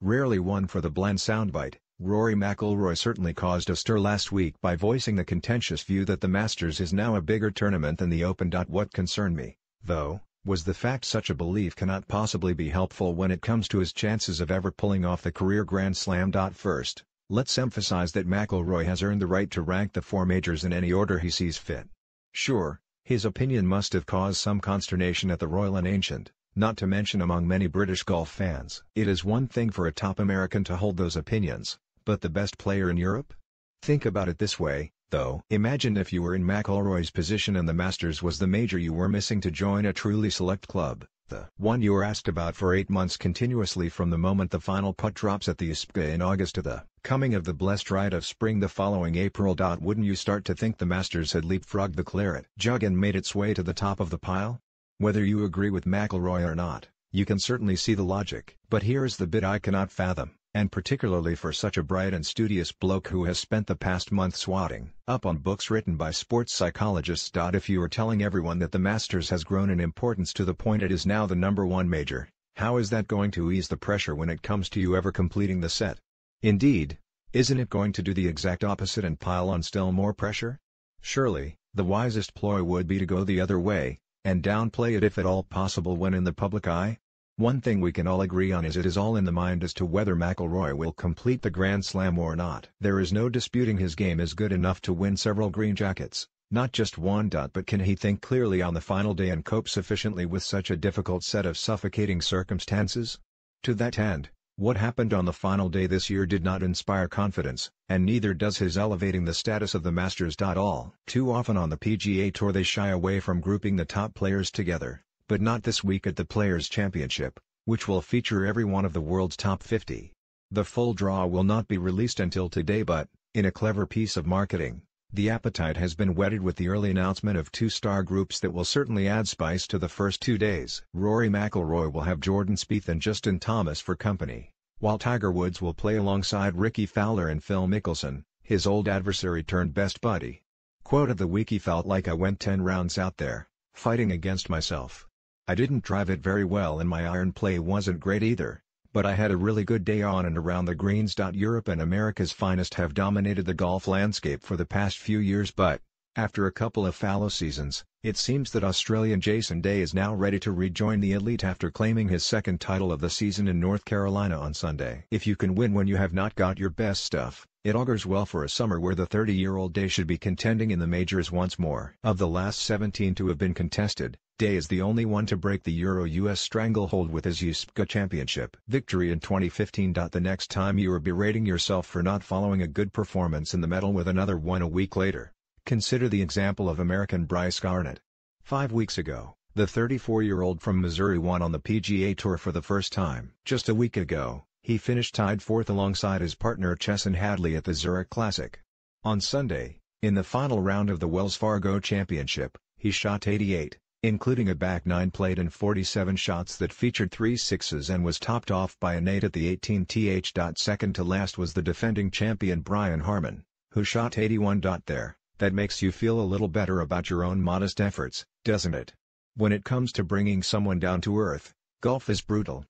Rarely one for the bland soundbite, Rory McIlroy certainly caused a stir last week by voicing the contentious view that the Masters is now a bigger tournament than the Open. What concerned me, though, was the fact such a belief cannot possibly be helpful when it comes to his chances of ever pulling off the career Grand Slam. First, let's emphasize that McIlroy has earned the right to rank the four majors in any order he sees fit. Sure, his opinion must have caused some consternation at the Royal and Ancient, not to mention among many British golf fans. It is one thing for a top American to hold those opinions, but the best player in Europe? Think about it this way, though. Imagine if you were in McIlroy's position and the Masters was the major you were missing to join a truly select club, the one you were asked about for 8 months continuously from the moment the final putt drops at the USPGA in August to the coming of the blessed rite of spring the following April. Wouldn't you start to think the Masters had leapfrogged the claret jug and made its way to the top of the pile? Whether you agree with McIlroy or not, you can certainly see the logic. But here's the bit I cannot fathom, and particularly for such a bright and studious bloke who has spent the past month swatting up on books written by sports psychologists. If you are telling everyone that the Masters has grown in importance to the point it is now the #1 major, how is that going to ease the pressure when it comes to you ever completing the set? Indeed, isn't it going to do the exact opposite and pile on still more pressure? Surely, the wisest ploy would be to go the other way, and downplay it if at all possible when in the public eye. One thing we can all agree on is it is all in the mind as to whether McIlroy will complete the Grand Slam or not. There is no disputing his game is good enough to win several green jackets, not just one. But can he think clearly on the final day and cope sufficiently with such a difficult set of suffocating circumstances? To that end, what happened on the final day this year did not inspire confidence, and neither does his elevating the status of the Masters. All too often on the PGA Tour they shy away from grouping the top players together, but not this week at the Players' Championship, which will feature every one of the world's top 50. The full draw will not be released until today, but, in a clever piece of marketing, the appetite has been whetted with the early announcement of 2-star groups that will certainly add spice to the first 2 days. Rory McIlroy will have Jordan Spieth and Justin Thomas for company, while Tiger Woods will play alongside Ricky Fowler and Phil Mickelson, his old adversary turned best buddy. Quote of the week: "He felt like I went 10 rounds out there, fighting against myself. I didn't drive it very well and my iron play wasn't great either, but I had a really good day on and around the greens." Europe and America's finest have dominated the golf landscape for the past few years, but, after a couple of fallow seasons, it seems that Australian Jason Day is now ready to rejoin the elite after claiming his second title of the season in North Carolina on Sunday. If you can win when you have not got your best stuff, it augurs well for a summer where the 30-year-old Day should be contending in the majors once more. Of the last 17 to have been contested, Day is the only one to break the Euro-US stranglehold with his USPGA Championship victory in 2015. The next time you are berating yourself for not following a good performance in the medal with another one a week later, consider the example of American Bryce Garnett. 5 weeks ago, the 34-year-old from Missouri won on the PGA Tour for the first time. Just a week ago, he finished tied 4th alongside his partner Chesson Hadley at the Zurich Classic. On Sunday, in the final round of the Wells Fargo Championship, he shot 88, including a back 9 played in 47 shots that featured 3 sixes and was topped off by an 8 at the 18th. Second to last was the defending champion Brian Harman, who shot 81. That makes you feel a little better about your own modest efforts, doesn't it? When it comes to bringing someone down to earth, golf is brutal.